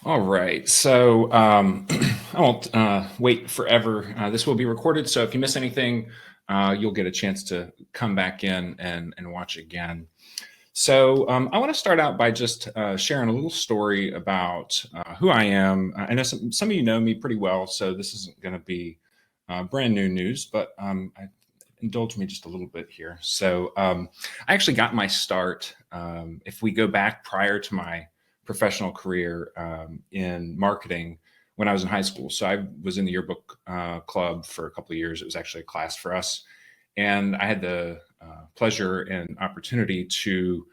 All right. So I won't wait forever. This will be recorded. So if you miss anything, you'll get a chance to come back in and watch again. So I want to start out by just sharing a little story about who I am. I know some of you know me pretty well, so this isn't going to be brand new news, but indulge me just a little bit here. So I actually got my start, if we go back prior to my professional career in marketing when I was in high school. So I was in the yearbook club for a couple of years. It was actually a class for us. And I had the pleasure and opportunity to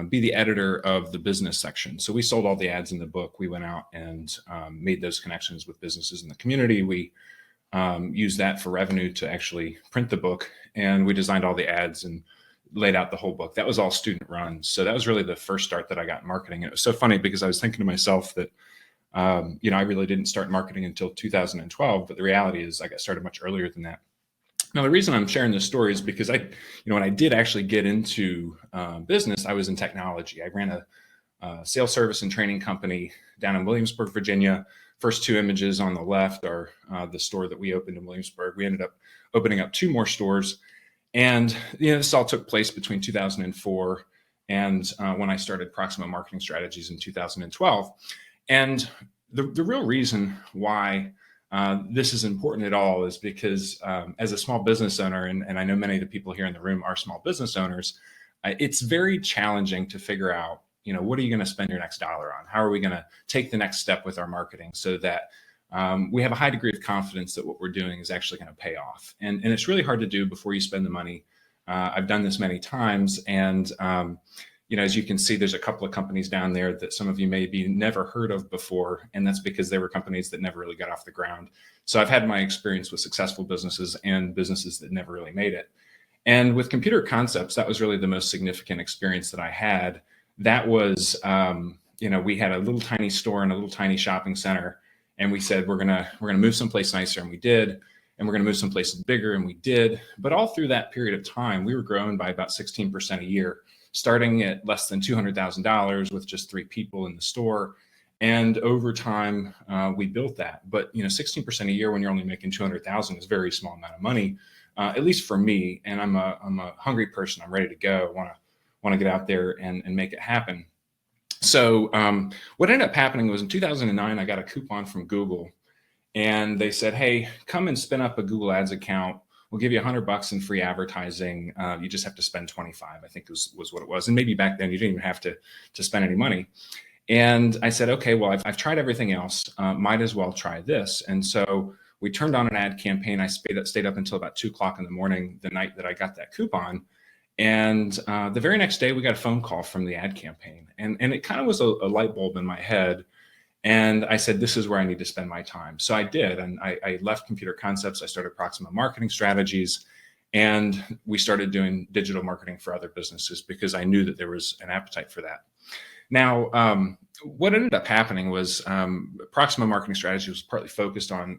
be the editor of the business section. So we sold all the ads in the book. We went out and made those connections with businesses in the community. We used that for revenue to actually print the book, and we designed all the ads and laid out the whole book. That was all student run. So that was really the first start that I got in marketing. And it was so funny because I was thinking to myself that, I really didn't start marketing until 2012, but the reality is I got started much earlier than that. Now, the reason I'm sharing this story is because when I did actually get into business, I was in technology. I ran a sales service and training company down in Williamsburg, Virginia. First two images on the left are the store that we opened in Williamsburg. We ended up opening up two more stores. And this all took place between 2004 and when I started Proxima Marketing Strategies in 2012. And the real reason why this is important at all is because as a small business owner, and I know many of the people here in the room are small business owners, it's very challenging to figure out, what are you going to spend your next dollar on? How are we going to take the next step with our marketing so that we have a high degree of confidence that what we're doing is actually going to pay off? And it's really hard to do before you spend the money. I've done this many times, and as you can see, there's a couple of companies down there that some of you maybe never heard of before, and that's because they were companies that never really got off the ground. So I've had my experience with successful businesses and businesses that never really made it. And with Computer Concepts, that was really the most significant experience that I had. That was, we had a little tiny store in a little tiny shopping center, and we said we're gonna move someplace nicer, and we did, and we're gonna move someplace bigger, and we did. But all through that period of time, we were growing by about 16% a year, starting at less than $200,000 with just 3 people in the store. And over time, we built that. But 16% a year when you're only making 200,000 is a very small amount of money, at least for me. And I'm a hungry person. I'm ready to go. Want to get out there and make it happen. So what ended up happening was in 2009, I got a coupon from Google, and they said, "Hey, come and spin up a Google Ads account. We'll give you $100 in free advertising. You just have to spend 25, I think was what it was. And maybe back then you didn't even have to spend any money." And I said, okay, well, I've tried everything else. Might as well try this. And so we turned on an ad campaign. I stayed up until about 2:00 in the morning, the night that I got that coupon. And the very next day we got a phone call from the ad campaign. And it kind of was a light bulb in my head. And I said, this is where I need to spend my time. So I did. And I left Computer Concepts. I started Proxima Marketing Strategies. And we started doing digital marketing for other businesses because I knew that there was an appetite for that. Now, what ended up happening was Proxima Marketing Strategy was partly focused on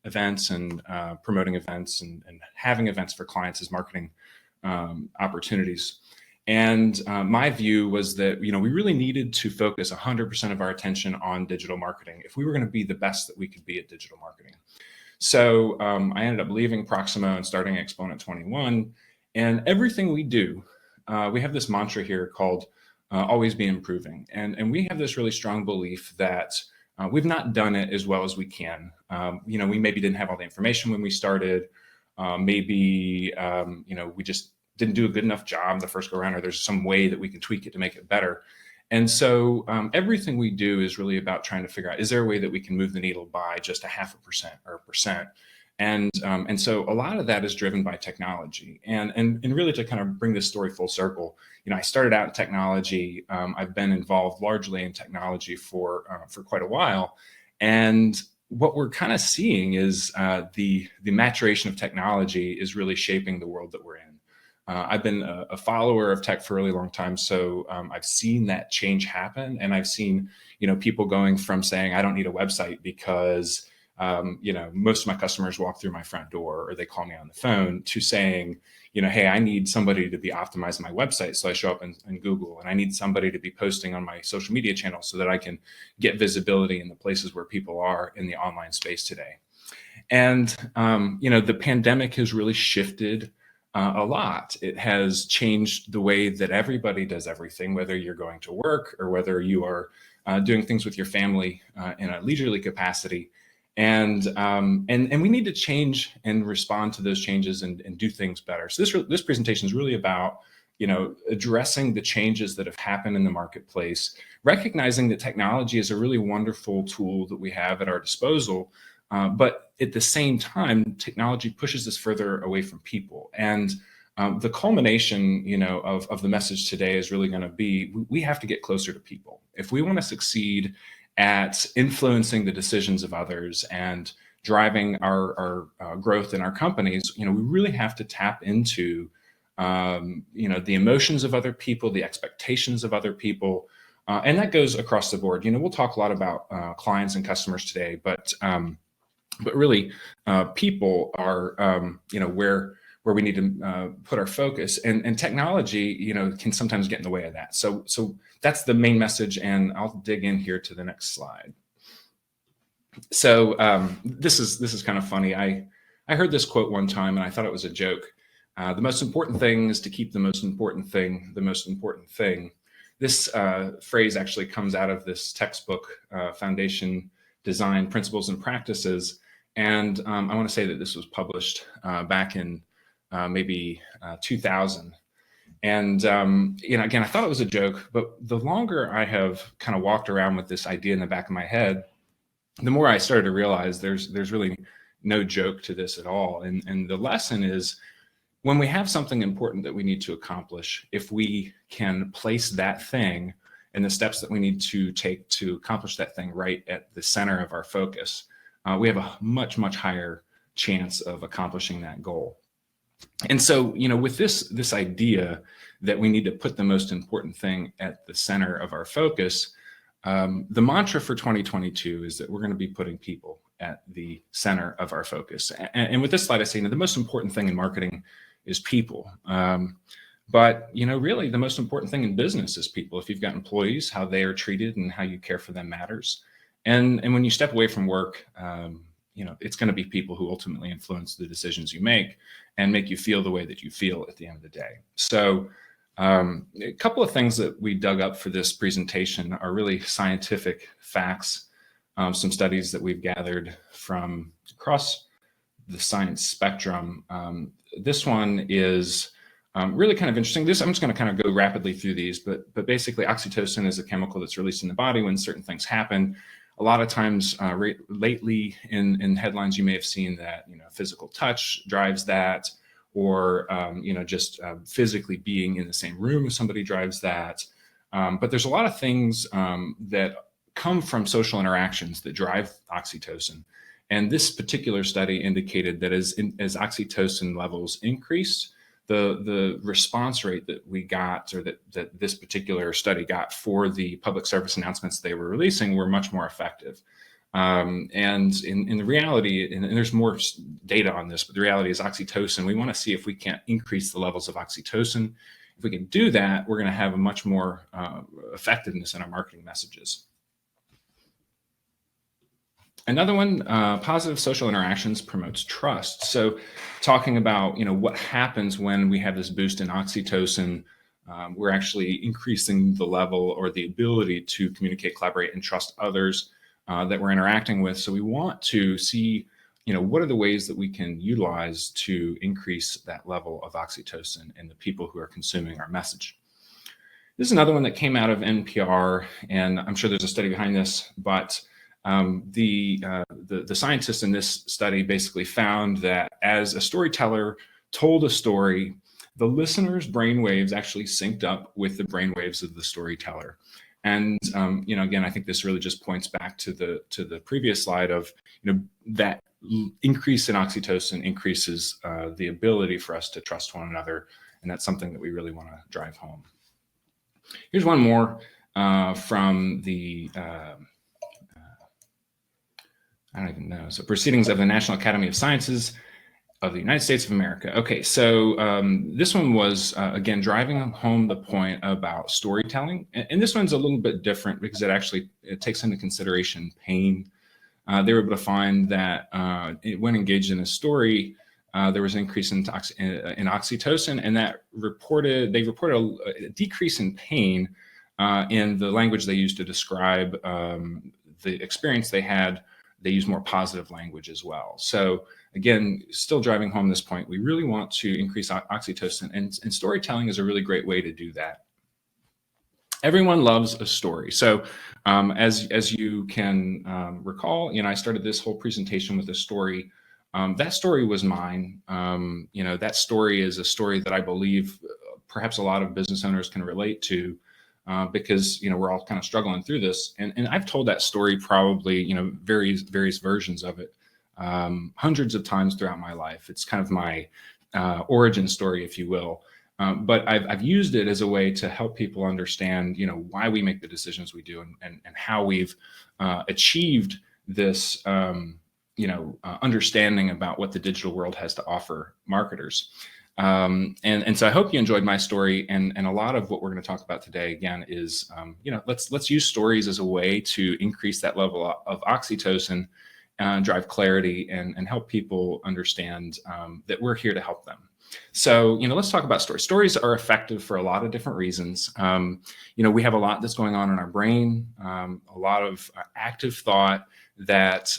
events and promoting events and having events for clients as marketing opportunities. And my view was that, we really needed to focus 100% of our attention on digital marketing if we were going to be the best that we could be at digital marketing. So I ended up leaving Proxima and starting Xponent21. And everything we do, we have this mantra here called always be improving. And we have this really strong belief that we've not done it as well as we can. We maybe didn't have all the information when we started. Maybe we just didn't do a good enough job the first go around, or there's some way that we can tweak it to make it better. And so everything we do is really about trying to figure out, is there a way that we can move the needle by just 0.5% or 1%? And so a lot of that is driven by technology. And really to kind of bring this story full circle, I started out in technology. I've been involved largely in technology for quite a while. And what we're kind of seeing is the maturation of technology is really shaping the world that we're in. I've been a follower of tech for a really long time, so I've seen that change happen, and I've seen people going from saying I don't need a website because most of my customers walk through my front door or they call me on the phone, to saying, hey, I need somebody to be optimizing my website so I show up in Google, and I need somebody to be posting on my social media channels so that I can get visibility in the places where people are in the online space today. And, the pandemic has really shifted a lot. It has changed the way that everybody does everything, whether you're going to work or whether you are doing things with your family in a leisurely capacity. And we need to change and respond to those changes and do things better. So this presentation is really about addressing the changes that have happened in the marketplace, recognizing that technology is a really wonderful tool that we have at our disposal. But at the same time, technology pushes us further away from people. And the culmination, of the message today is really going to be, we have to get closer to people. If we want to succeed at influencing the decisions of others and driving our growth in our companies, we really have to tap into, the emotions of other people, the expectations of other people. And that goes across the board. We'll talk a lot about clients and customers today, but really, people are, where we need to put our focus, and technology, can sometimes get in the way of that. So that's the main message, and I'll dig in here to the next slide. So this is kind of funny. I heard this quote one time, and I thought it was a joke. The most important thing is to keep the most important thing the most important thing. This phrase actually comes out of this textbook, Foundation Design Principles and Practices. And I want to say that this was published back in maybe 2000. And, again, I thought it was a joke, but the longer I have kind of walked around with this idea in the back of my head, the more I started to realize there's really no joke to this at all. And the lesson is, when we have something important that we need to accomplish, if we can place that thing and the steps that we need to take to accomplish that thing right at the center of our focus, we have a much, much higher chance of accomplishing that goal. And so, with this idea that we need to put the most important thing at the center of our focus, the mantra for 2022 is that we're going to be putting people at the center of our focus. And with this slide, I say, the most important thing in marketing is people. But, really the most important thing in business is people. If you've got employees, how they are treated and how you care for them matters. And when you step away from work, it's going to be people who ultimately influence the decisions you make and make you feel the way that you feel at the end of the day. So a couple of things that we dug up for this presentation are really scientific facts, some studies that we've gathered from across the science spectrum. This one is really kind of interesting. I'm just going to kind of go rapidly through these, but basically oxytocin is a chemical that's released in the body when certain things happen. A lot of times lately in headlines, you may have seen that, physical touch drives that, or, just physically being in the same room as somebody drives that. But there's a lot of things that come from social interactions that drive oxytocin. And this particular study indicated that as oxytocin levels increased, the response rate that we got, or that this particular study got for the public service announcements they were releasing, were much more effective. And in the reality, and there's more data on this, but the reality is oxytocin, we want to see if we can't increase the levels of oxytocin. If we can do that, we're going to have a much more effectiveness in our marketing messages. Another one, positive social interactions promotes trust. So talking about, what happens when we have this boost in oxytocin, we're actually increasing the level or the ability to communicate, collaborate, and trust others that we're interacting with. So we want to see, what are the ways that we can utilize to increase that level of oxytocin in the people who are consuming our message. This is another one that came out of NPR, and I'm sure there's a study behind this, but the scientists in this study basically found that as a storyteller told a story, the listener's brainwaves actually synced up with the brainwaves of the storyteller. And again, I think this really just points back to the previous slide of that increase in oxytocin increases the ability for us to trust one another, and that's something that we really want to drive home. Here's one more from the I don't even know. So Proceedings of the National Academy of Sciences of the United States of America. Okay, so this one was, again, driving home the point about storytelling. And this one's a little bit different because it takes into consideration pain. They were able to find that when engaged in a story, there was an increase in oxytocin, and they reported a decrease in pain in the language they used to describe the experience they had. They use more positive language as well. So again, still driving home this point, we really want to increase oxytocin, and storytelling is a really great way to do that. Everyone loves a story. So as you can recall, I started this whole presentation with a story. That story was mine. That story is a story that I believe perhaps a lot of business owners can relate to. Because we're all kind of struggling through this, and I've told that story probably various versions of it hundreds of times throughout my life. It's kind of my origin story, if you will. But I've used it as a way to help people understand why we make the decisions we do, and how we've achieved this understanding about what the digital world has to offer marketers. And so I hope you enjoyed my story, and a lot of what we're going to talk about today again is let's use stories as a way to increase that level of oxytocin, drive clarity, and help people understand that we're here to help them. So let's talk about stories. Stories are effective for a lot of different reasons. We have a lot that's going on in our brain, a lot of active thought that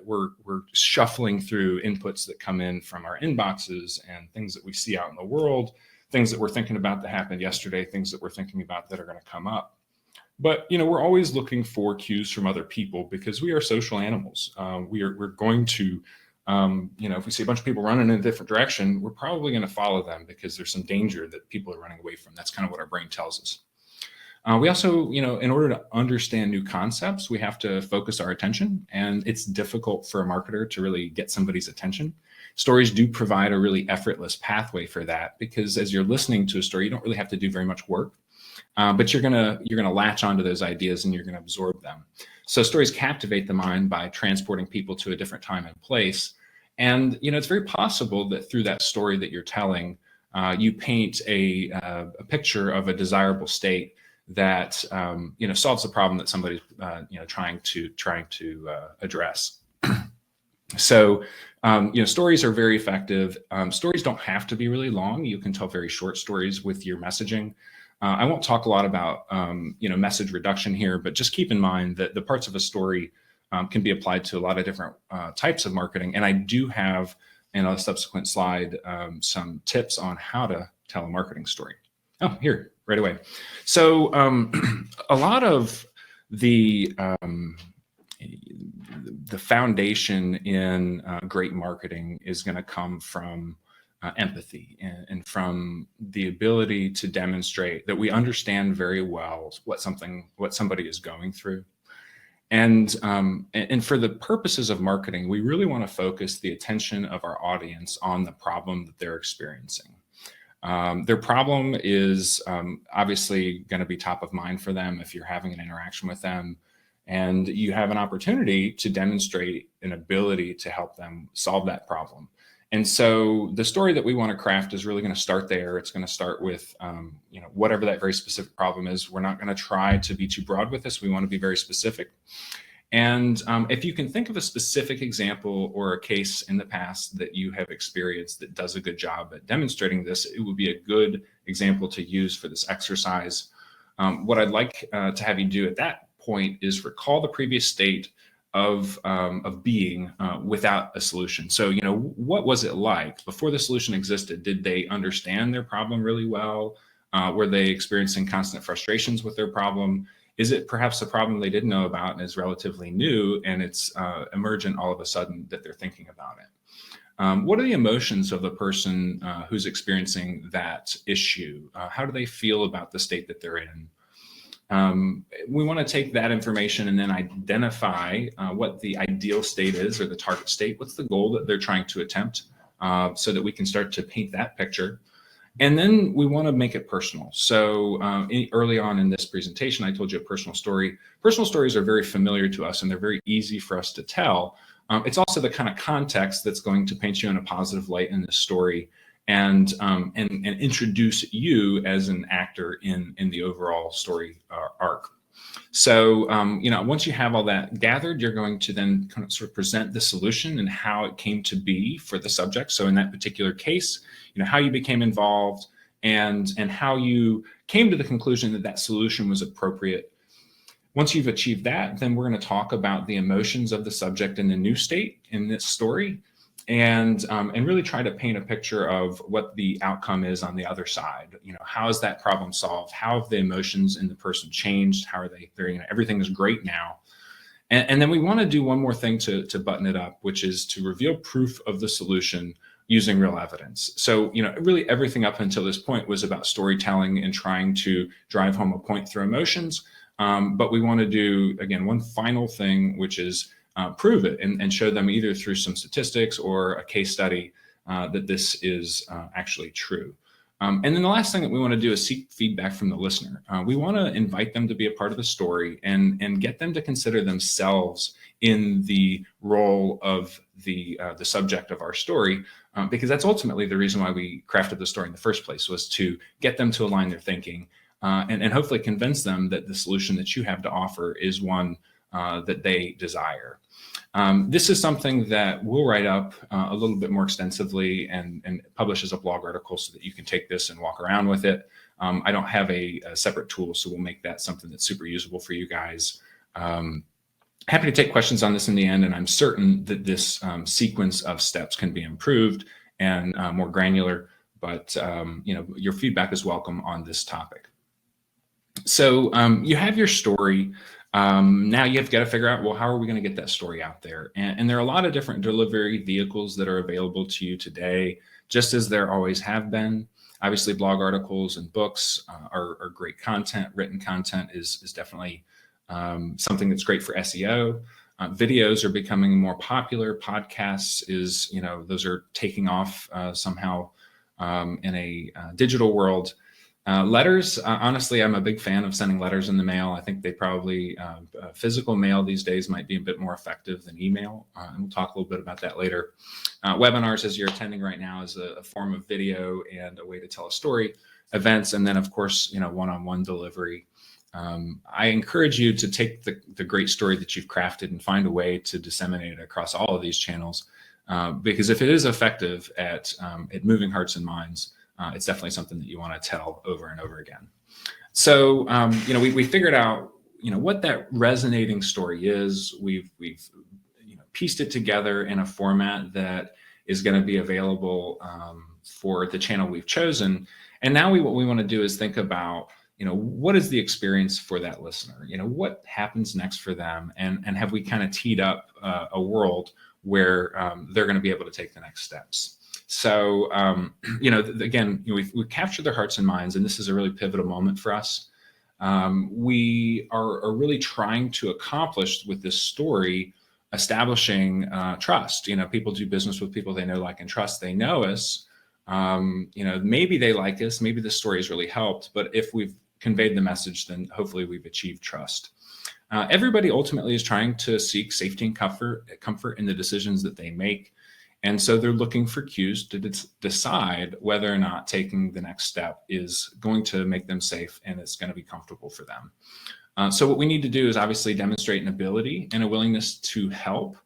we're shuffling through inputs that come in from our inboxes and things that we see out in the world, things that we're thinking about that happened yesterday, things that we're thinking about that are going to come up. But we're always looking for cues from other people because we are social animals. We're going to if we see a bunch of people running in a different direction, we're probably going to follow them because there's some danger that people are running away from. That's kind of what our brain tells us. We also, in order to understand new concepts, we have to focus our attention, and it's difficult for a marketer to really get somebody's attention. Stories do provide a really effortless pathway for that, because as you're listening to a story, you don't really have to do very much work, but you're gonna latch onto those ideas and you're gonna absorb them. So stories captivate the mind by transporting people to a different time and place. And it's very possible that through that story that you're telling, you paint a picture of a desirable state that solves the problem that somebody's trying to address. So stories are very effective. Stories don't have to be really long. You can tell very short stories with your messaging. I won't talk a lot about message reduction here, but just keep in mind that the parts of a story can be applied to a lot of different types of marketing. And I do have in a subsequent slide some tips on how to tell a marketing story. Oh, here, right away. So a lot of the foundation in great marketing is going to come from empathy and from the ability to demonstrate that we understand very well what somebody is going through. And for the purposes of marketing, we really want to focus the attention of our audience on the problem that they're experiencing. Their problem is obviously going to be top of mind for them if you're having an interaction with them, and you have an opportunity to demonstrate an ability to help them solve that problem. And so the story that we want to craft is really going to start there. It's going to start with whatever that very specific problem is. We're not going to try to be too broad with this. We want to be very specific. And if you can think of a specific example or a case in the past that you have experienced that does a good job at demonstrating this, it would be a good example to use for this exercise. What I'd like to have you do at that point is recall the previous state of being without a solution. So, what was it like before the solution existed? Did they understand their problem really well? Were they experiencing constant frustrations with their problem? Is it perhaps a problem they didn't know about and is relatively new, and it's emergent all of a sudden that they're thinking about it? What are the emotions of the person who's experiencing that issue? How do they feel about the state that they're in? We want to take that information and then identify what the ideal state is, or the target state. What's the goal that they're trying to attempt, so that we can start to paint that picture. And then we want to make it personal. So early on in this presentation, I told you a personal story. Personal stories are very familiar to us and they're very easy for us to tell. It's also the kind of context that's going to paint you in a positive light in this story and introduce you as an actor in the overall story arc. So, once you have all that gathered, you're going to then kind of sort of present the solution and how it came to be for the subject. So in that particular case, how you became involved and how you came to the conclusion that that solution was appropriate. Once you've achieved that, then we're going to talk about the emotions of the subject in the new state in this story and really try to paint a picture of what the outcome is on the other side. How is that problem solved? How have the emotions in the person changed? How are they? Everything is great now. And then we want to do one more thing to button it up, which is to reveal proof of the solution using real evidence. So, really everything up until this point was about storytelling and trying to drive home a point through emotions. But we want to do, again, one final thing, which is prove it and show them either through some statistics or a case study that this is actually true. And then the last thing that we want to do is seek feedback from the listener. We want to invite them to be a part of the story and get them to consider themselves in the role of the subject of our story, because that's ultimately the reason why we crafted the story in the first place, was to get them to align their thinking and hopefully convince them that the solution that you have to offer is one that they desire. This is something that we'll write up a little bit more extensively and publish as a blog article so that you can take this and walk around with it. I don't have a separate tool, so we'll make that something that's super usable for you guys. Happy to take questions on this in the end, and I'm certain that this sequence of steps can be improved and more granular, but your feedback is welcome on this topic. So you have your story. Now you've got to figure out, well, how are we going to get that story out there? And there are a lot of different delivery vehicles that are available to you today, just as there always have been. Obviously, blog articles and books are great content. Written content is definitely something that's great for SEO. Videos are becoming more popular. Podcasts those are taking off somehow in a digital world. Letters, honestly, I'm a big fan of sending letters in the mail. I think they probably, physical mail these days might be a bit more effective than email. And we'll talk a little bit about that later. Webinars, as you're attending right now, is a form of video and a way to tell a story. Events, and then, of course, one-on-one delivery. I encourage you to take the great story that you've crafted and find a way to disseminate it across all of these channels. Because if it is effective at moving hearts and minds, it's definitely something that you want to tell over and over again. So, we figured out, what that resonating story is. We've pieced it together in a format that is going to be available for the channel we've chosen. And now what we want to do is think about, what is the experience for that listener? What happens next for them? And have we kind of teed up a world where they're going to be able to take the next steps? So, again, we've captured their hearts and minds, and this is a really pivotal moment for us. We are really trying to accomplish with this story, establishing trust. People do business with people they know, like, and trust. They know us. Maybe they like us. Maybe the story has really helped. But if we've conveyed the message, then hopefully we've achieved trust. Everybody ultimately is trying to seek safety and comfort in the decisions that they make. And so they're looking for cues to decide whether or not taking the next step is going to make them safe and it's going to be comfortable for them. So what we need to do is obviously demonstrate an ability and a willingness to help.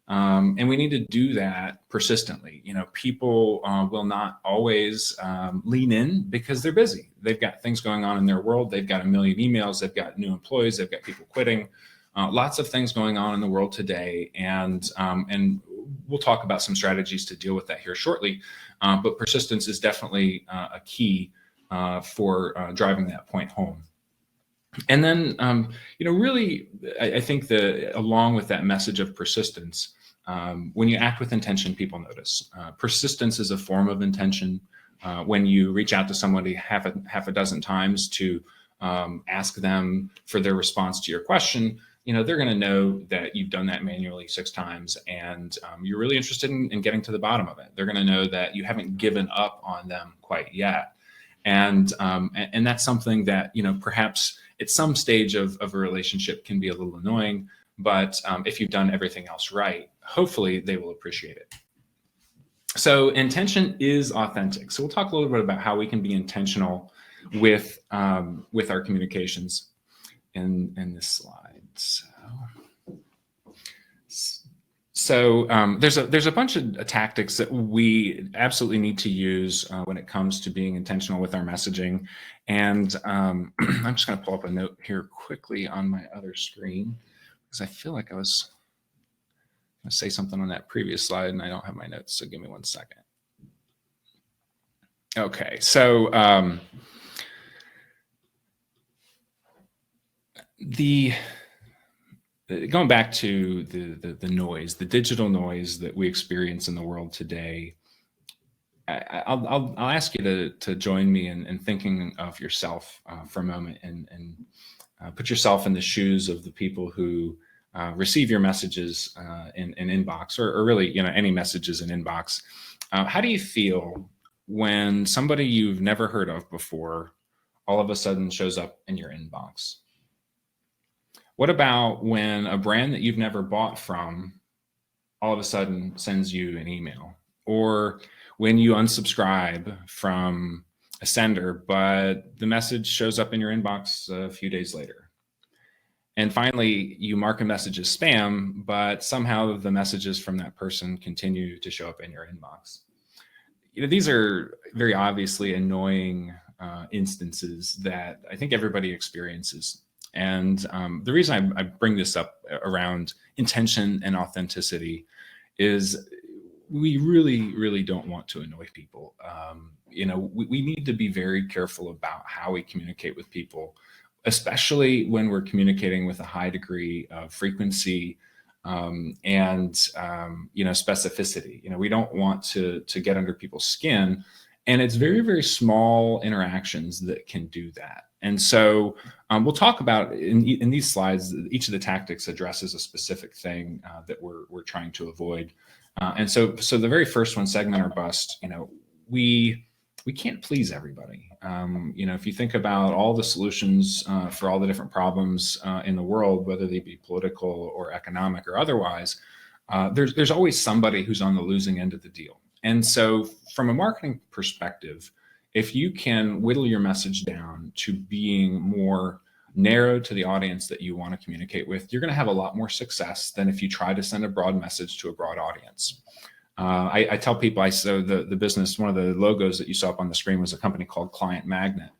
And we need to do that persistently. People will not always lean in because they're busy. They've got things going on in their world. They've got a million emails. They've got new employees. They've got people quitting. Lots of things going on in the world today. And we'll talk about some strategies to deal with that here shortly. But persistence is definitely a key for driving that point home. And then, really, I think that along with that message of persistence, when you act with intention, people notice. Persistence is a form of intention. When you reach out to somebody half a dozen times to ask them for their response to your question, they're going to know that you've done that manually 6 times and you're really interested in getting to the bottom of it. They're going to know that you haven't given up on them quite yet. And that's something that, perhaps at some stage of a relationship can be a little annoying, but if you've done everything else right, hopefully they will appreciate it. So intention is authentic. So we'll talk a little bit about how we can be intentional with our communications in this slide. So there's a bunch of tactics that we absolutely need to use when it comes to being intentional with our messaging. And I'm just going to pull up a note here quickly on my other screen, because I feel like I was going to say something on that previous slide and I don't have my notes. So give me 1 second. Okay, so going back to the noise, the digital noise that we experience in the world today, I'll ask you to join me in thinking of yourself for a moment and put yourself in the shoes of the people who receive your messages in inbox, or really, any messages in inbox. How do you feel when somebody you've never heard of before all of a sudden shows up in your inbox? What about when a brand that you've never bought from all of a sudden sends you an email? Or when you unsubscribe from a sender, but the message shows up in your inbox a few days later? And finally, you mark a message as spam, but somehow the messages from that person continue to show up in your inbox. These are very obviously annoying instances that I think everybody experiences. And the reason I bring this up around intention and authenticity is we really, really don't want to annoy people. We need to be very careful about how we communicate with people, especially when we're communicating with a high degree of frequency and specificity. We don't want to get under people's skin, and it's very, very small interactions that can do that. And so we'll talk about in these slides, each of the tactics addresses a specific thing that we're trying to avoid. And so the very first one, segment or bust, we can't please everybody. If you think about all the solutions for all the different problems in the world, whether they be political or economic or otherwise, there's always somebody who's on the losing end of the deal. And so from a marketing perspective, if you can whittle your message down to being more narrow to the audience that you want to communicate with, you're going to have a lot more success than if you try to send a broad message to a broad audience. I tell people, so the business, one of the logos that you saw up on the screen was a company called Client Magnet.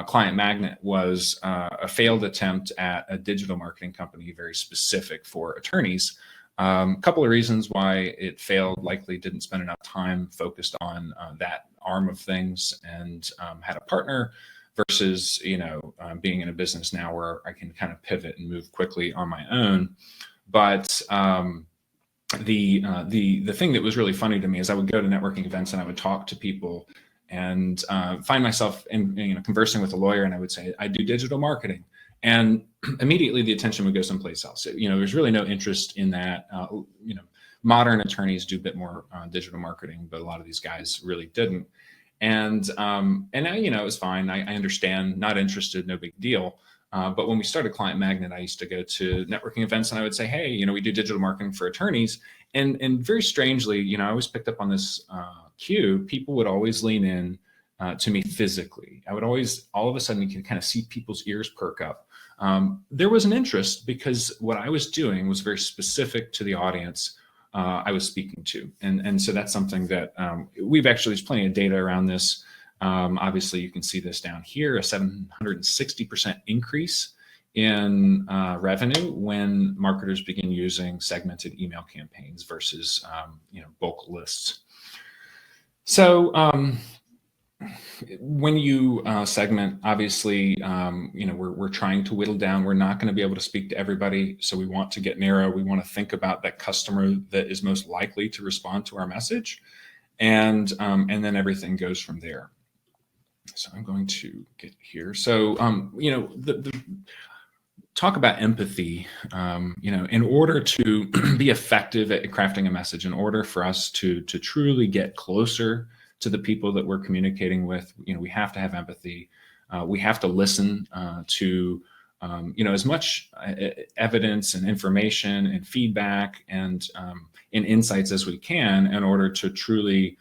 Client Magnet was a failed attempt at a digital marketing company, very specific for attorneys. A couple of reasons why it failed: likely didn't spend enough time focused on that arm of things, and had a partner, versus being in a business now where I can kind of pivot and move quickly on my own. But the thing that was really funny to me is I would go to networking events and I would talk to people and find myself in conversing with a lawyer, and I would say, I do digital marketing. And immediately the attention would go someplace else. There's really no interest in that. Modern attorneys do a bit more digital marketing, but a lot of these guys really didn't. And now, it was fine. I understand, not interested, no big deal. But when we started Client Magnet, I used to go to networking events and I would say, hey, we do digital marketing for attorneys. And very strangely, I always picked up on this cue. People would always lean in to me physically. I would always, all of a sudden, you can kind of see people's ears perk up. There was an interest because what I was doing was very specific to the audience I was speaking to. And so that's something that we've actually, there's plenty of data around this. Obviously, you can see this down here, a 760% increase in revenue when marketers begin using segmented email campaigns versus bulk lists. So when you segment, obviously, we're trying to whittle down. We're not going to be able to speak to everybody, so we want to get narrow. We want to think about that customer that is most likely to respond to our message, and then everything goes from there. So I'm going to get here. So talk about empathy. In order to be effective at crafting a message, in order for us to truly get closer to the people that we're communicating with. We have to have empathy. We have to listen to as much evidence and information and feedback and insights as we can in order to truly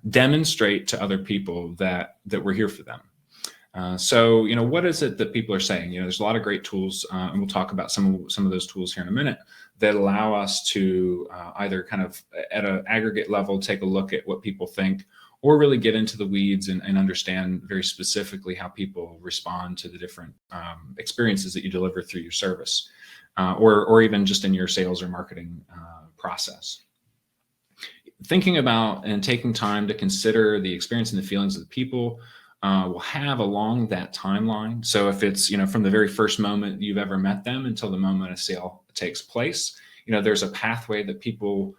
demonstrate to other people that we're here for them. So what is it that people are saying? There's a lot of great tools, and we'll talk about some of those tools here in a minute, that allow us to either kind of at an aggregate level take a look at what people think, or really get into the weeds and understand very specifically how people respond to the different experiences that you deliver through your service, or even just in your sales or marketing process. Thinking about and taking time to consider the experience and the feelings of the people will have along that timeline. So if it's from the very first moment you've ever met them until the moment a sale takes place, there's a pathway that people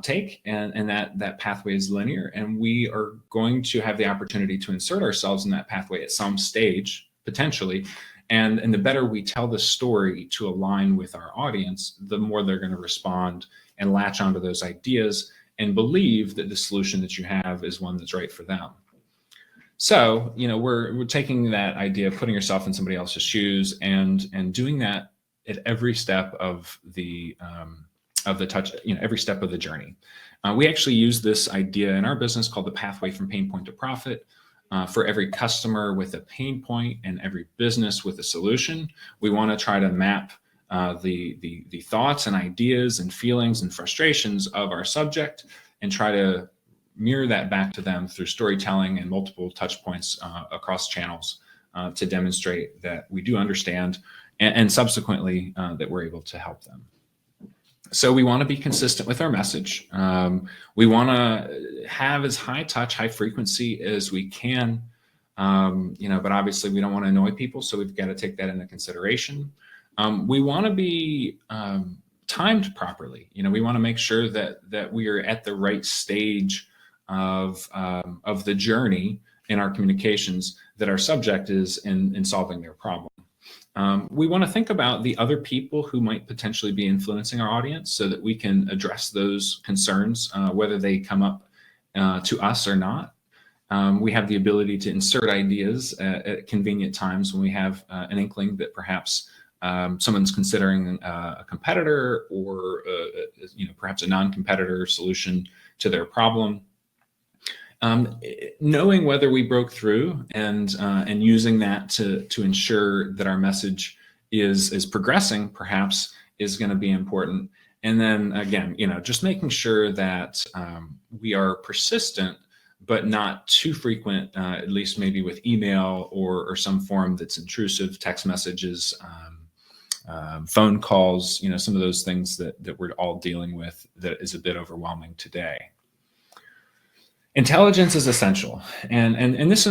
take, and that pathway is linear, and we are going to have the opportunity to insert ourselves in that pathway at some stage potentially, and the better we tell the story to align with our audience, the more they're going to respond and latch onto those ideas and believe that the solution that you have is one that's right for them. So we're taking that idea of putting yourself in somebody else's shoes and doing that at every step of the touch, every step of the journey. We actually use this idea in our business called the pathway from pain point to profit. For every customer with a pain point and every business with a solution, we want to try to map the thoughts and ideas and feelings and frustrations of our subject and try to mirror that back to them through storytelling and multiple touch points across channels to demonstrate that we do understand, and subsequently that we're able to help them. So we want to be consistent with our message. We want to have as high touch, high frequency as we can, but obviously we don't want to annoy people, so we've got to take that into consideration. We want to be timed properly. We want to make sure that we are at the right stage of the journey in our communications, that our subject is in solving their problem. We want to think about the other people who might potentially be influencing our audience so that we can address those concerns, whether they come up to us or not. We have the ability to insert ideas at convenient times when we have an inkling that perhaps someone's considering a competitor or perhaps a non-competitor solution to their problem. Knowing whether we broke through and using that to ensure that our message is progressing perhaps is going to be important. And then again, just making sure that we are persistent, but not too frequent, at least maybe with email or some form that's intrusive, text messages, phone calls, some of those things that we're all dealing with that is a bit overwhelming today. Intelligence is essential, and this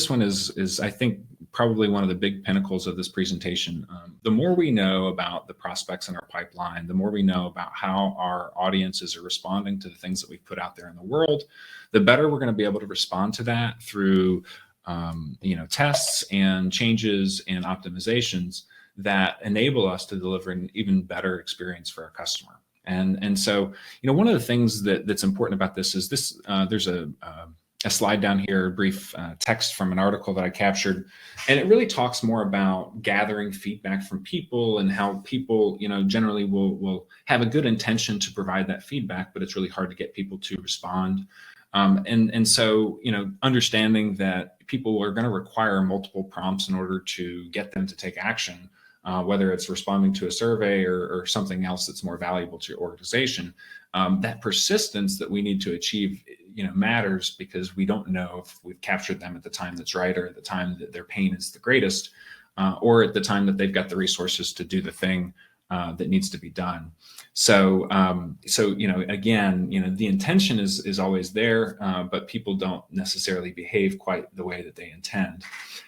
one is I think probably one of the big pinnacles of this presentation. The more we know about the prospects in our pipeline, the more we know about how our audiences are responding to the things that we've put out there in the world, the better we're going to be able to respond to that through tests and changes and optimizations that enable us to deliver an even better experience for our customer. And so, one of the things that's important about this is this, there's a slide down here, a brief text from an article that I captured, and it really talks more about gathering feedback from people and how people, generally will have a good intention to provide that feedback, but it's really hard to get people to respond. And so, understanding that people are going to require multiple prompts in order to get them to take action, whether it's responding to a survey or something else that's more valuable to your organization, that persistence that we need to achieve, matters, because we don't know if we've captured them at the time that's right, or at the time that their pain is the greatest, or at the time that they've got the resources to do the thing that needs to be done. So, again, the intention is always there, but people don't necessarily behave quite the way that they intend.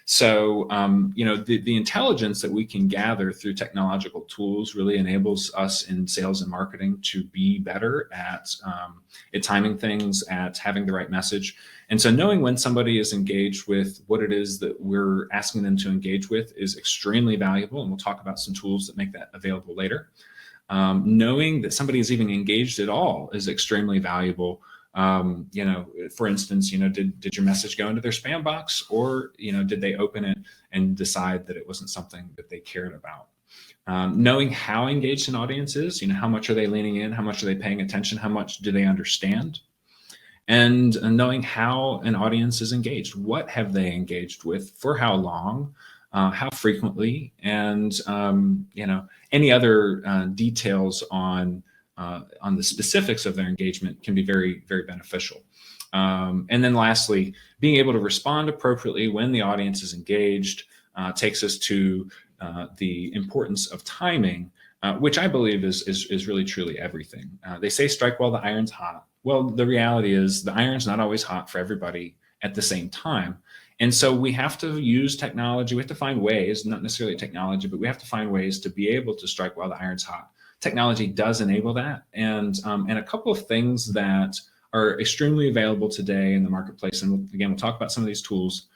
So, the intelligence that we can gather through technological tools really enables us in sales and marketing to be better at timing things, at having the right message. And so knowing when somebody is engaged with what it is that we're asking them to engage with is extremely valuable. And we'll talk about some tools that make that available later. Knowing that somebody is even engaged at all is extremely valuable For instance, did your message go into their spam box, or, did they open it and decide that it wasn't something that they cared about? Knowing how engaged an audience is, how much are they leaning in? How much are they paying attention? How much do they understand? And knowing how an audience is engaged. What have they engaged with? For how long? How frequently? And any other details on the specifics of their engagement can be very, very beneficial. And then lastly, being able to respond appropriately when the audience is engaged takes us to the importance of timing, which I believe is really truly everything. They say strike while the iron's hot. Well, the reality is the iron's not always hot for everybody at the same time. And so we have to use technology. We have to find ways, not necessarily technology, but we have to find ways to be able to strike while the iron's hot. Technology does enable that. And a couple of things that are extremely available today in the marketplace. And again, we'll talk about some of these tools.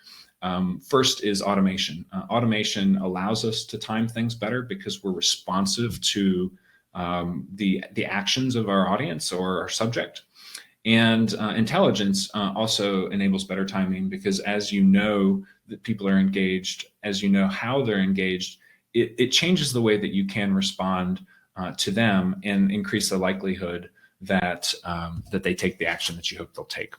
First is automation. Automation allows us to time things better because we're responsive to the actions of our audience or our subject. And intelligence also enables better timing because as you know that people are engaged, as you know how they're engaged, it changes the way that you can respond to them and increase the likelihood that that they take the action that you hope they'll take.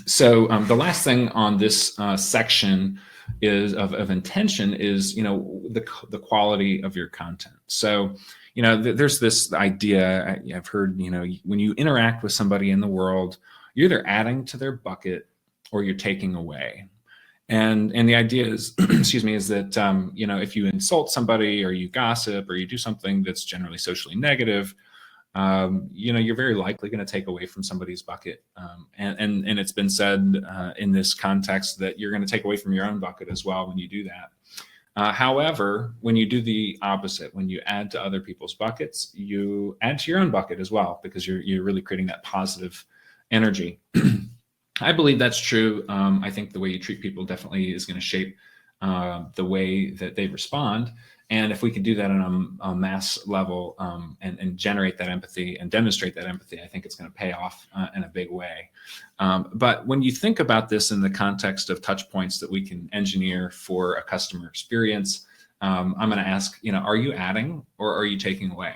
So the last thing on this section is of intention is the quality of your content. So there's this idea I've heard, when you interact with somebody in the world, you're either adding to their bucket or you're taking away. And the idea is, excuse me, is that if you insult somebody or you gossip or you do something that's generally socially negative, you're very likely going to take away from somebody's bucket. And it's been said in this context that you're going to take away from your own bucket as well when you do that. However, when you do the opposite, when you add to other people's buckets, you add to your own bucket as well, because you're really creating that positive energy. I believe that's true. I think the way you treat people definitely is going to shape the way that they respond. And if we can do that on a mass level and generate that empathy and demonstrate that empathy, I think it's going to pay off in a big way. But when you think about this in the context of touch points that we can engineer for a customer experience, I'm going to ask, are you adding or are you taking away?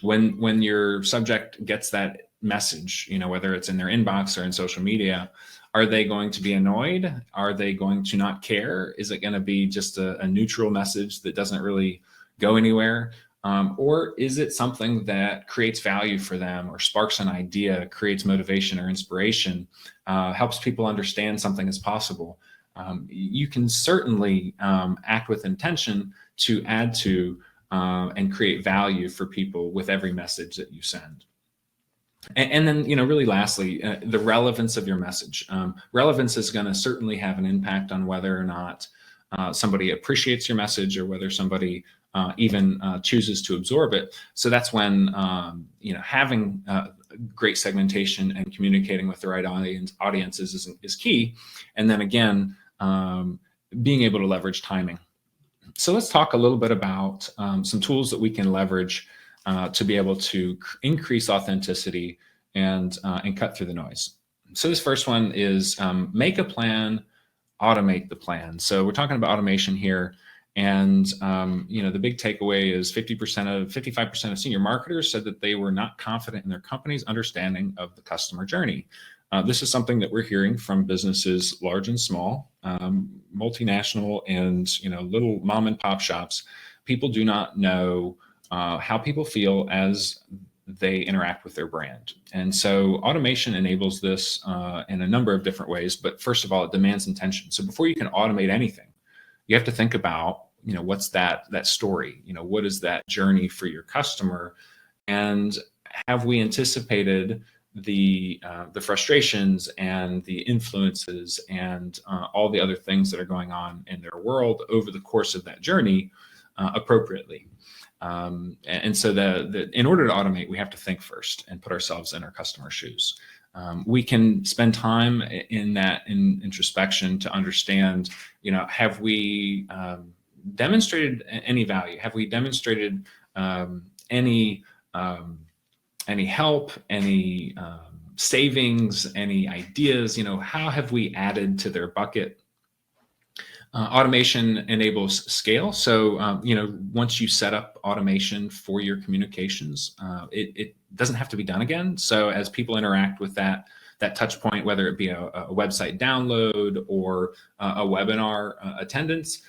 When your subject gets that message, whether it's in their inbox or in social media, are they going to be annoyed? Are they going to not care? Is it going to be just a neutral message that doesn't really go anywhere? Or is it something that creates value for them or sparks an idea, creates motivation or inspiration, helps people understand something is possible? You can certainly act with intention to add to and create value for people with every message that you send. And then, really lastly, the relevance of your message. Relevance is going to certainly have an impact on whether or not somebody appreciates your message or whether somebody even chooses to absorb it. So that's when, having great segmentation and communicating with the right audiences is key. And then again, being able to leverage timing. So let's talk a little bit about some tools that we can leverage to be able to increase authenticity and cut through the noise. So this first one is make a plan, automate the plan. So we're talking about automation here. And, the big takeaway is 55% of senior marketers said that they were not confident in their company's understanding of the customer journey. This is something that we're hearing from businesses large and small, multinational and, little mom and pop shops. People do not know how people feel as they interact with their brand. And so automation enables this in a number of different ways. But first of all, it demands intention. So before you can automate anything, you have to think about, what's that story? What is that journey for your customer? And have we anticipated the frustrations and the influences and all the other things that are going on in their world over the course of that journey appropriately? And so in order to automate, we have to think first and put ourselves in our customer's shoes. We can spend time in introspection to understand, have we demonstrated any value? Have we demonstrated any help, any savings, any ideas, how have we added to their bucket? Automation enables scale. So, once you set up automation for your communications, it doesn't have to be done again. So as people interact with that touch point, whether it be a website download or a webinar attendance,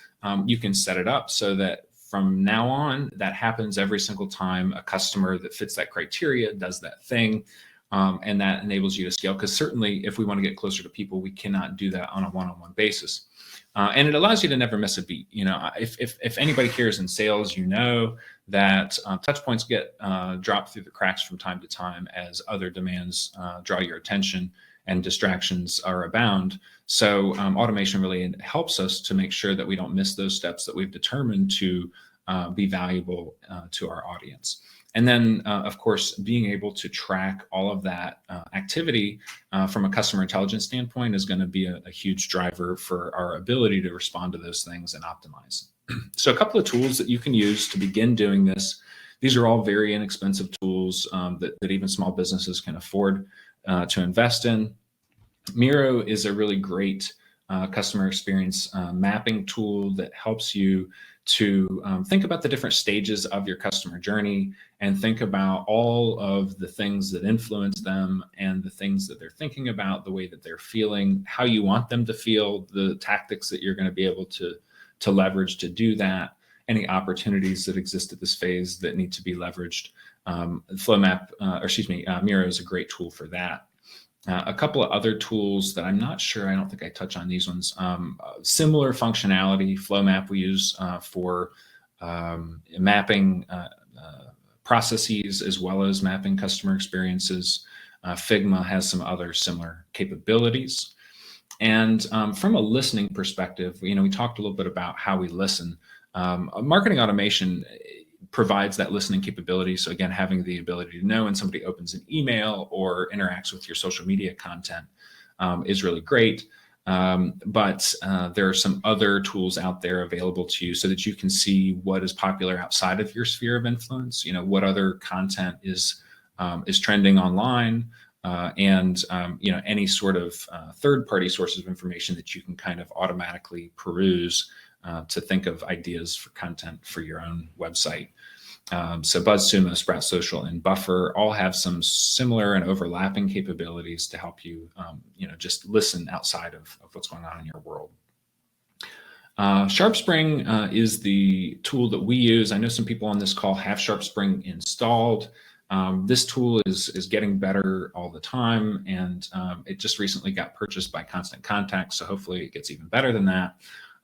you can set it up so that from now on, that happens every single time a customer that fits that criteria does that thing. And that enables you to scale, because certainly if we want to get closer to people, we cannot do that on a one-on-one basis. And it allows you to never miss a beat. If anybody here is in sales, that touch points get dropped through the cracks from time to time as other demands draw your attention and distractions are abound. So automation really helps us to make sure that we don't miss those steps that we've determined to be valuable to our audience. And then, of course, being able to track all of that activity from a customer intelligence standpoint is going to be a huge driver for our ability to respond to those things and optimize. So a couple of tools that you can use to begin doing this. These are all very inexpensive tools that even small businesses can afford to invest in. Miro is a really great customer experience mapping tool that helps you to think about the different stages of your customer journey and think about all of the things that influence them and the things that they're thinking about, the way that they're feeling, how you want them to feel, the tactics that you're going to be able to leverage to do that, any opportunities that exist at this phase that need to be leveraged. Miro is a great tool for that. A couple of other tools that I don't think I touch on these ones. Similar functionality, FlowMap we use for mapping processes as well as mapping customer experiences. Figma has some other similar capabilities. And from a listening perspective, we talked a little bit about how we listen. Marketing automation provides that listening capability. So again, having the ability to know when somebody opens an email or interacts with your social media content is really great. But there are some other tools out there available to you so that you can see what is popular outside of your sphere of influence. What other content is trending online, and any sort of third-party sources of information that you can kind of automatically peruse to think of ideas for content for your own website. So BuzzSumo, Sprout Social, and Buffer all have some similar and overlapping capabilities to help you, just listen outside of what's going on in your world. SharpSpring is the tool that we use. I know some people on this call have SharpSpring installed. This tool is getting better all the time, and it just recently got purchased by Constant Contact, so hopefully it gets even better than that.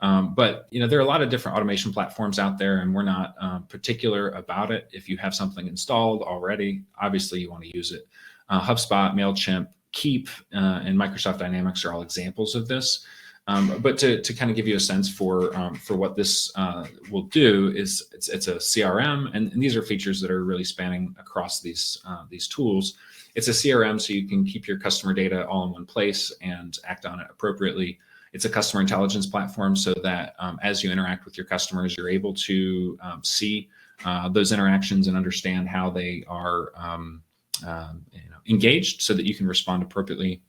But there are a lot of different automation platforms out there, and we're not particular about it. If you have something installed already, obviously you want to use it. HubSpot, MailChimp, Keep, and Microsoft Dynamics are all examples of this. But to kind of give you a sense for what this will do is it's a CRM, and these are features that are really spanning across these tools. It's a CRM, so you can keep your customer data all in one place and act on it appropriately. It's a customer intelligence platform, so that as you interact with your customers, you're able to see those interactions and understand how they are engaged, so that you can respond appropriately.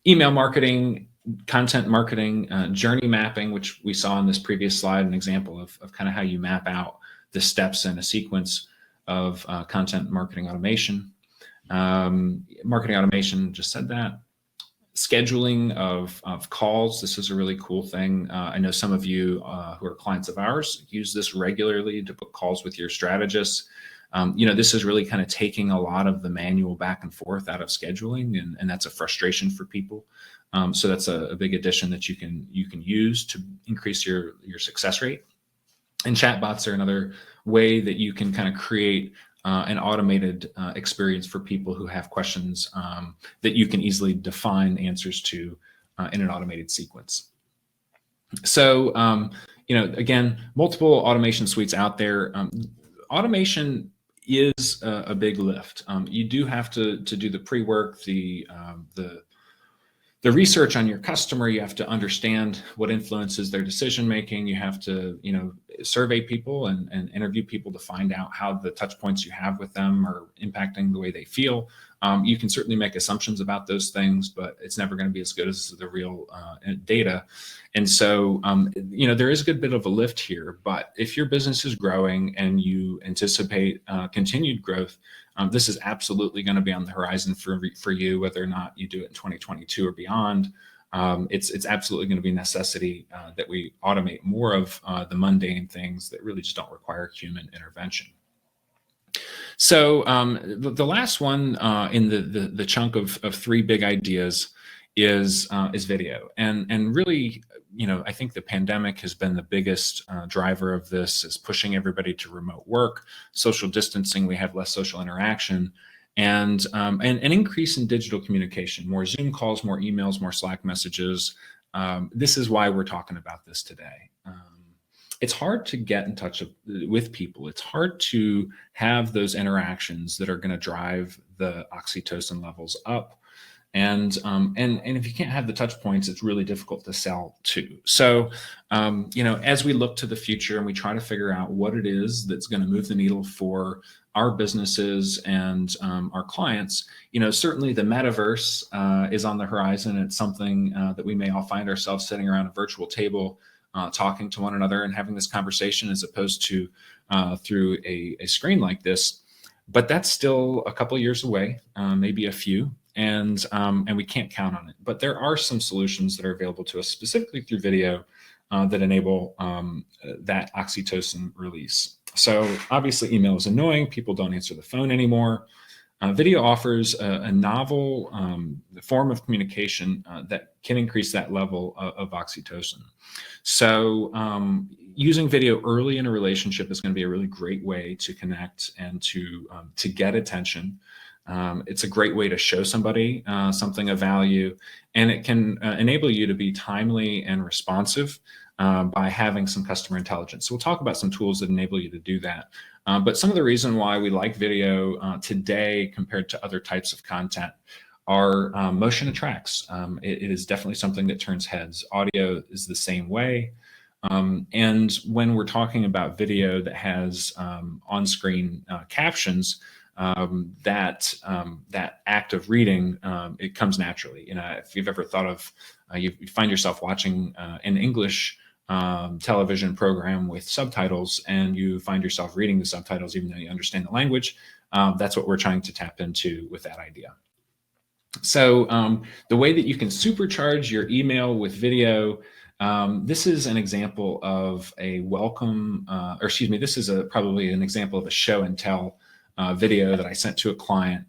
Email marketing, content marketing, journey mapping, which we saw in this previous slide, an example of kind of how you map out the steps in a sequence of content marketing automation. Marketing automation, just said that. Scheduling of calls. This is a really cool thing. I know some of you who are clients of ours use this regularly to book calls with your strategists. This is really kind of taking a lot of the manual back and forth out of scheduling, and that's a frustration for people. So that's a big addition that you can use to increase your success rate. And chatbots are another way that you can kind of create an automated experience for people who have questions that you can easily define answers to in an automated sequence. So, again, multiple automation suites out there. Automation is a big lift. You do have to do the pre-work, the the research on your customer. You have to understand what influences their decision making. You have to, survey people and interview people to find out how the touch points you have with them are impacting the way they feel. You can certainly make assumptions about those things, but it's never going to be as good as the real data. And so, there is a good bit of a lift here. But if your business is growing and you anticipate continued growth, this is absolutely going to be on the horizon for you, whether or not you do it in 2022 or beyond. It's absolutely going to be a necessity that we automate more of the mundane things that really just don't require human intervention. So the last one in the chunk of three big ideas is video, and really, I think the pandemic has been the biggest driver of this, is pushing everybody to remote work, social distancing. We have less social interaction, and an increase in digital communication, more Zoom calls, more emails, more Slack messages. This is why we're talking about this today. It's hard to get in touch with people. It's hard to have those interactions that are going to drive the oxytocin levels up. And if you can't have the touch points, it's really difficult to sell to. So, as we look to the future and we try to figure out what it is that's going to move the needle for our businesses and our clients, certainly the metaverse is on the horizon. It's something that we may all find ourselves sitting around a virtual table, talking to one another and having this conversation, as opposed to through a screen like this. But that's still a couple of years away, maybe a few. And we can't count on it. But there are some solutions that are available to us specifically through video that enable that oxytocin release. So obviously email is annoying. People don't answer the phone anymore. Video offers a novel form of communication that can increase that level of oxytocin. So using video early in a relationship is going to be a really great way to connect and to get attention. It's a great way to show somebody something of value, and it can enable you to be timely and responsive by having some customer intelligence. So we'll talk about some tools that enable you to do that. But some of the reason why we like video today compared to other types of content are motion attracts. It is definitely something that turns heads. Audio is the same way. And when we're talking about video that has on-screen captions, that act of reading, it comes naturally. If you've ever thought of, you find yourself watching an English television program with subtitles, and you find yourself reading the subtitles even though you understand the language, that's what we're trying to tap into with that idea. So the way that you can supercharge your email with video, this is an example of a welcome, this is probably an example of a show and tell video that I sent to a client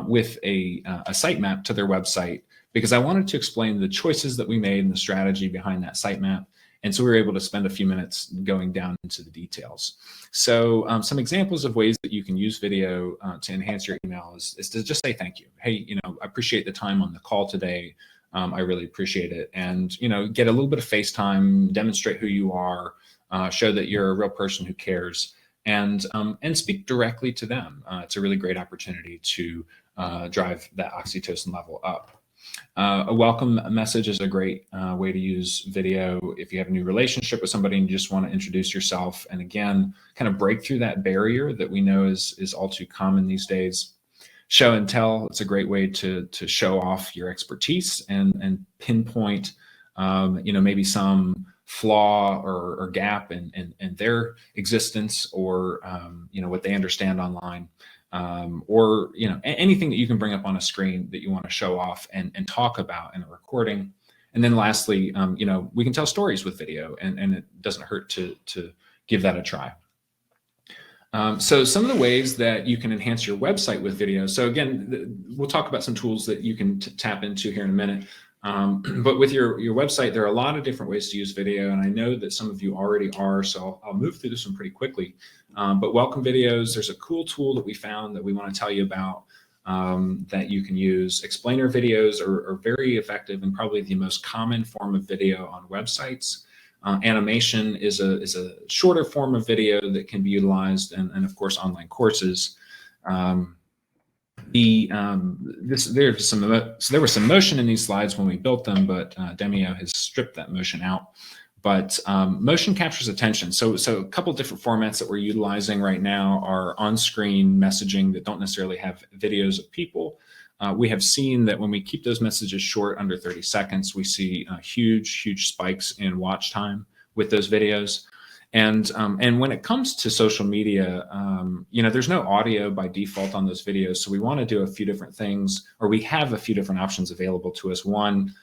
with a sitemap to their website, because I wanted to explain the choices that we made and the strategy behind that sitemap. And so we were able to spend a few minutes going down into the details. So some examples of ways that you can use video to enhance your email is to just say thank you. Hey, I appreciate the time on the call today. I really appreciate it. And, get a little bit of FaceTime, demonstrate who you are, show that you're a real person who cares, and speak directly to them. It's a really great opportunity to drive that oxytocin level up. A welcome message is a great way to use video if you have a new relationship with somebody and you just want to introduce yourself, and again, kind of break through that barrier that we know is all too common these days. Show and tell, it's a great way to show off your expertise and pinpoint maybe some flaw or gap in their existence, or what they understand online, or anything that you can bring up on a screen that you want to show off and talk about in a recording. And then lastly, we can tell stories with video, and it doesn't hurt to give that a try. So some of the ways that you can enhance your website with video. So again, we'll talk about some tools that you can tap into here in a minute. But with your website, there are a lot of different ways to use video, and I know that some of you already are, so I'll move through this one pretty quickly. But welcome videos, there's a cool tool that we found that we want to tell you about that you can use. Explainer videos are very effective and probably the most common form of video on websites. Animation is a shorter form of video that can be utilized, and of course online courses. there was some motion in these slides when we built them, but Demio has stripped that motion out. But motion captures attention. So a couple different formats that we're utilizing right now are on-screen messaging that don't necessarily have videos of people. We have seen that when we keep those messages short, under 30 seconds, we see huge spikes in watch time with those videos. And when it comes to social media, there's no audio by default on those videos. So we want to do a few different things, or we have a few different options available to us. One,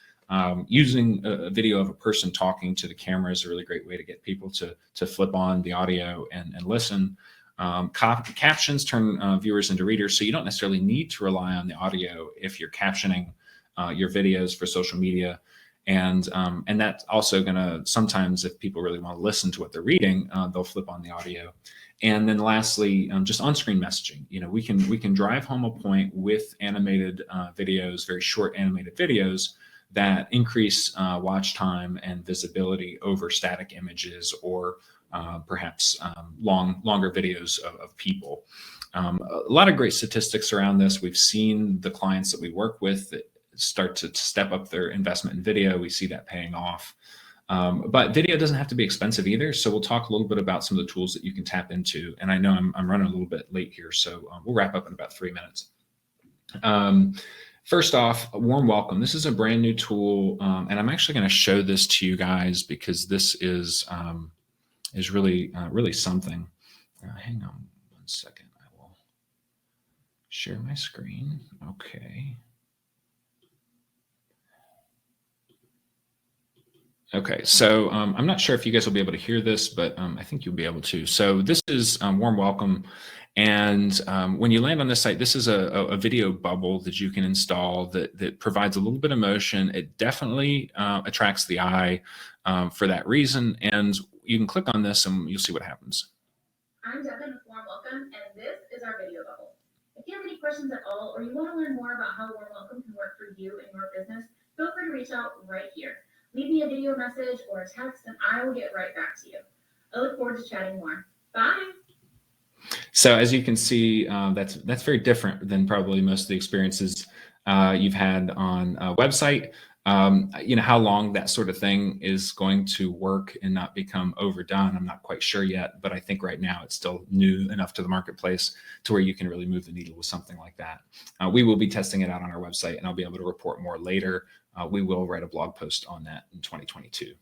using a video of a person talking to the camera is a really great way to get people to flip on the audio and listen. Captions turn viewers into readers, so you don't necessarily need to rely on the audio if you're captioning your videos for social media. And that's also going to, sometimes if people really want to listen to what they're reading, they'll flip on the audio. And then lastly, just on-screen messaging. We can drive home a point with animated videos, very short animated videos that increase watch time and visibility over static images, or perhaps longer videos of people. A lot of great statistics around this. We've seen the clients that we work with that start to step up their investment in video. We see that paying off. But video doesn't have to be expensive either. So we'll talk a little bit about some of the tools that you can tap into. And I know I'm running a little bit late here, so we'll wrap up in about 3 minutes. First off, a warm welcome. This is a brand new tool, and I'm actually going to show this to you guys because this is really something. Hang on 1 second. I will share my screen. Okay. Okay, so I'm not sure if you guys will be able to hear this, but I think you'll be able to. So this is warm welcome. And when you land on this site, this is a video bubble that you can install that provides a little bit of motion. It definitely attracts the eye for that reason. And you can click on this and you'll see what happens. I'm Devin with Warm Welcome, and this is our video bubble. If you have any questions at all, or you want to learn more about how Warm Welcome can work for you and your business, feel free to reach out right here. Leave me a video message or a text, and I will get right back to you. I look forward to chatting more. Bye. So as you can see, that's very different than probably most of the experiences you've had on a website. How long that sort of thing is going to work and not become overdone, I'm not quite sure yet, but I think right now it's still new enough to the marketplace to where you can really move the needle with something like that. We will be testing it out on our website, and I'll be able to report more later. We will write a blog post on that in 2022.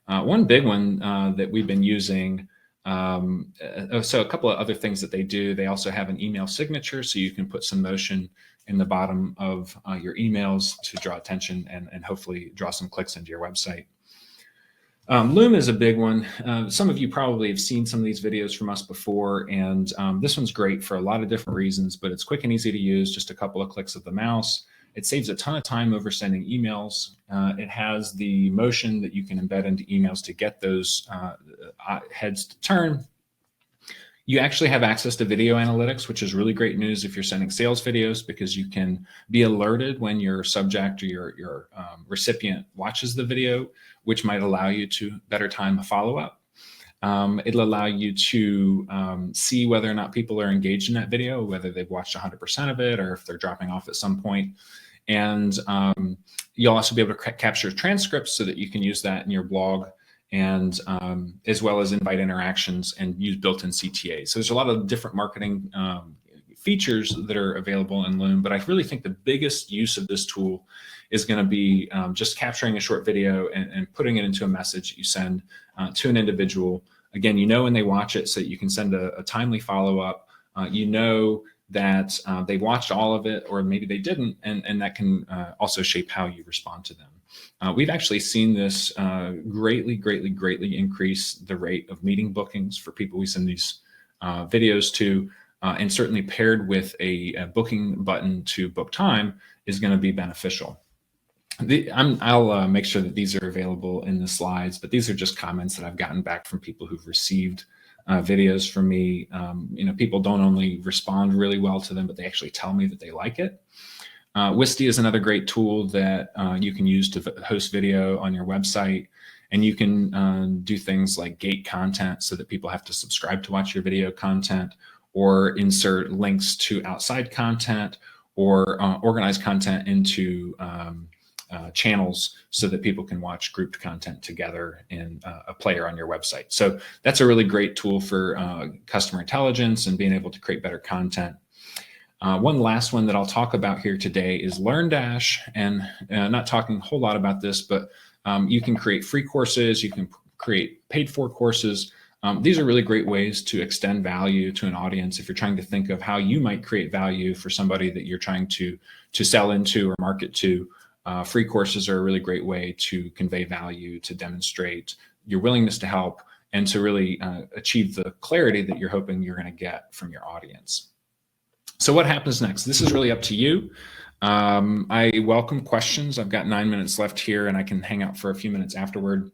One big one that we've been using, so a couple of other things that they do, they also have an email signature, so you can put some motion in the bottom of your emails to draw attention and hopefully draw some clicks into your website. Loom is a big one. Some of you probably have seen some of these videos from us before, and this one's great for a lot of different reasons, but it's quick and easy to use, just a couple of clicks of the mouse. It saves a ton of time over sending emails. It has the motion that you can embed into emails to get those heads to turn. You actually have access to video analytics, which is really great news if you're sending sales videos, because you can be alerted when your subject or your recipient watches the video, which might allow you to better time a follow-up. It'll allow you to see whether or not people are engaged in that video, whether they've watched 100% of it or if they're dropping off at some point. And you'll also be able to capture transcripts so that you can use that in your blog, and as well as invite interactions and use built-in CTA. So there's a lot of different marketing features that are available in Loom, but I really think the biggest use of this tool is going to be just capturing a short video and putting it into a message that you send to an individual. Again, when they watch it, so that you can send a timely follow-up. That they watched all of it, or maybe they didn't, and that can also shape how you respond to them. We've actually seen this greatly increase the rate of meeting bookings for people we send these videos to, and certainly paired with a booking button to book time is going to be beneficial. I'll make sure that these are available in the slides, but these are just comments that I've gotten back from people who've received videos from me. People don't only respond really well to them, but they actually tell me that they like it. Wisty is another great tool that you can use to host video on your website, and you can do things like gate content so that people have to subscribe to watch your video content, or insert links to outside content, or organize content into channels so that people can watch grouped content together in a player on your website. So that's a really great tool for customer intelligence and being able to create better content. One last one that I'll talk about here today is LearnDash, and not talking a whole lot about this, but you can create free courses, you can create paid for courses. These are really great ways to extend value to an audience. If you're trying to think of how you might create value for somebody that you're trying to sell into or market to, free courses are a really great way to convey value, to demonstrate your willingness to help, and to really achieve the clarity that you're hoping you're going to get from your audience. So what happens next? This is really up to you. I welcome questions. I've got 9 minutes left here, and I can hang out for a few minutes afterward.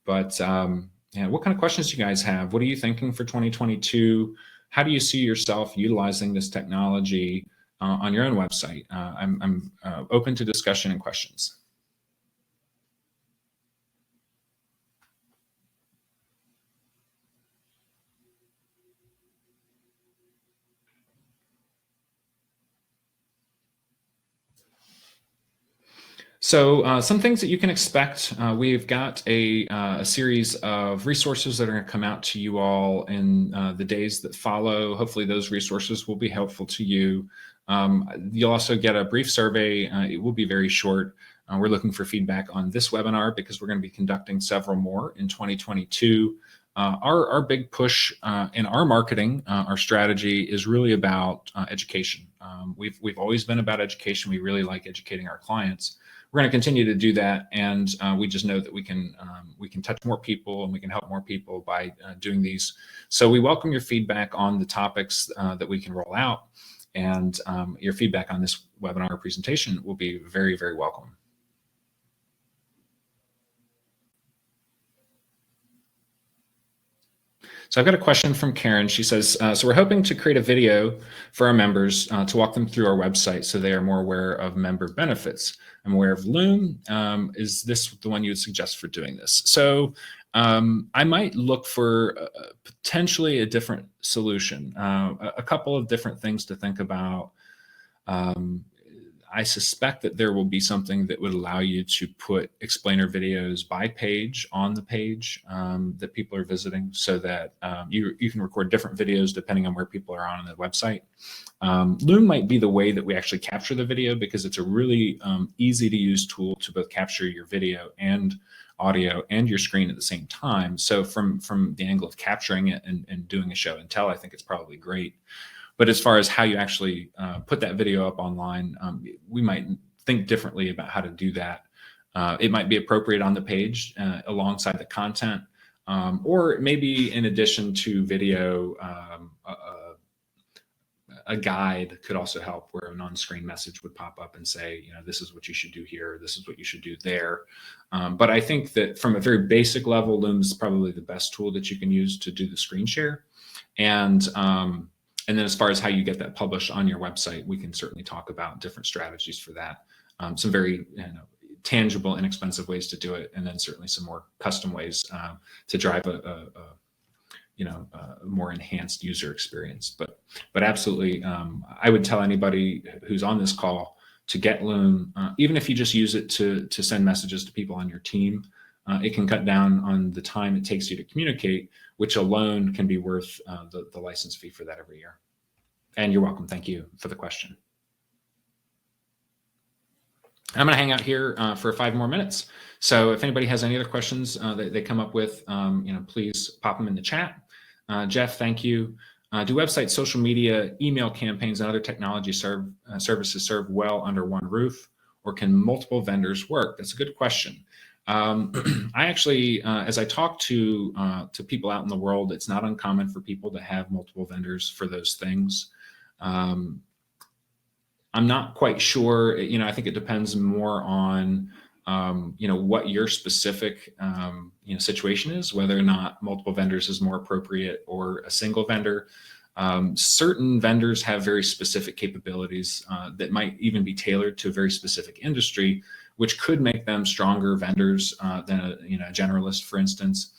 But yeah, what kind of questions do you guys have? What are you thinking for 2022? How do you see yourself utilizing this technology on your own website? I'm open to discussion and questions. So some things that you can expect. We've got a series of resources that are going to come out to you all in the days that follow. Hopefully those resources will be helpful to you. You'll also get a brief survey. It will be very short. We're looking for feedback on this webinar because we're going to be conducting several more in 2022. Our big push in our marketing, our strategy is really about education. We've always been about education. We really like educating our clients. We're going to continue to do that, and we just know that we can touch more people and we can help more people by doing these. So we welcome your feedback on the topics that we can roll out, and your feedback on this webinar or presentation will be very, very welcome. So I've got a question from Karen. She says, so we're hoping to create a video for our members to walk them through our website so they are more aware of member benefits. I'm aware of Loom. Is this the one you would suggest for doing this? So I might look for potentially a different solution, a couple of different things to think about. I suspect that there will be something that would allow you to put explainer videos by page on the page that people are visiting, so that you can record different videos depending on where people are on the website. Loom might be the way that we actually capture the video, because it's a really easy to use tool to both capture your video and audio and your screen at the same time. So from the angle of capturing it and doing a show and tell, I think it's probably great. But as far as how you actually put that video up online, we might think differently about how to do that. It might be appropriate on the page alongside the content, or maybe in addition to video, a guide could also help, where an on-screen message would pop up and say, you know, this is what you should do here, this is what you should do there. But I think that from a very basic level, Loom is probably the best tool that you can use to do the screen share. And then as far as how you get that published on your website, we can certainly talk about different strategies for that. Some very tangible, inexpensive ways to do it, and then certainly some more custom ways to drive a more enhanced user experience. But absolutely, I would tell anybody who's on this call to get Loom, even if you just use it to send messages to people on your team. It can cut down on the time it takes you to communicate, which alone can be worth the license fee for that every year. And you're welcome. Thank you for the question. I'm going to hang out here for 5 more minutes. So if anybody has any other questions that they come up with, please pop them in the chat. Jeff, thank you. Do websites, social media, email campaigns, and other technology services serve well under one roof, or can multiple vendors work? That's a good question. I actually, as I talk to people out in the world, it's not uncommon for people to have multiple vendors for those things. I'm not quite sure. I think it depends more on what your specific situation is, whether or not multiple vendors is more appropriate or a single vendor. Certain vendors have very specific capabilities that might even be tailored to a very specific industry, which could make them stronger vendors than a generalist, for instance.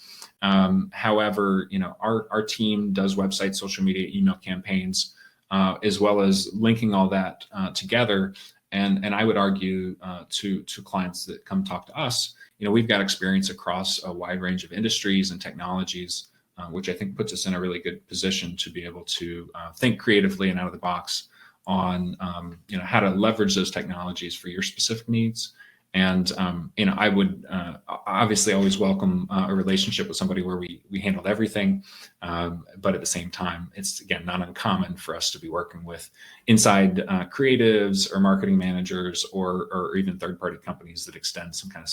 However, our team does website, social media, email campaigns, as well as linking all that together. And I would argue to clients that come talk to us, we've got experience across a wide range of industries and technologies, which I think puts us in a really good position to be able to think creatively and out of the box on how to leverage those technologies for your specific needs. And I would obviously always welcome a relationship with somebody where we handled everything, but at the same time, it's again not uncommon for us to be working with inside creatives or marketing managers or even third-party companies that extend some kind of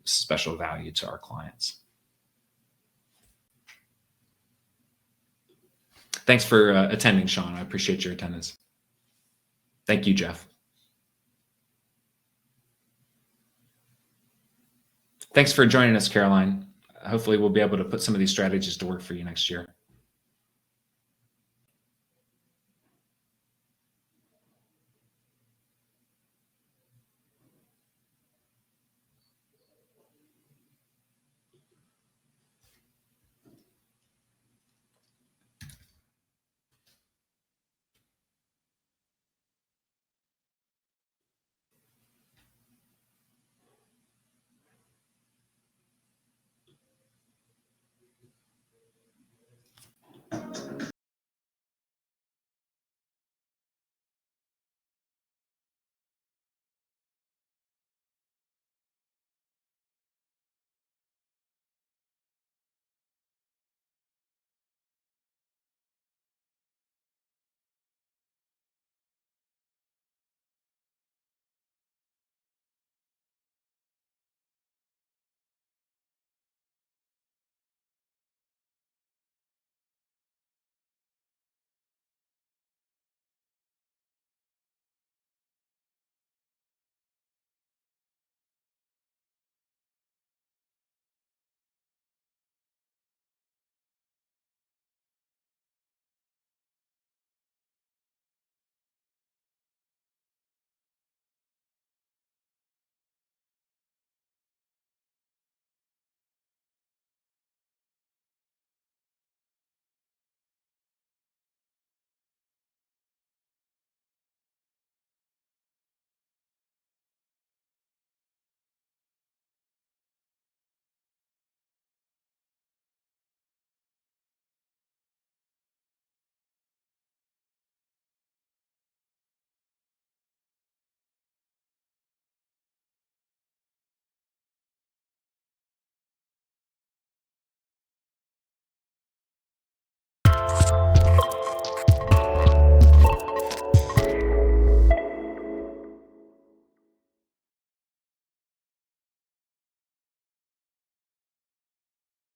special value to our clients. Thanks for attending, Sean. I appreciate your attendance. Thank you, Jeff. Thanks for joining us, Caroline. Hopefully we'll be able to put some of these strategies to work for you next year.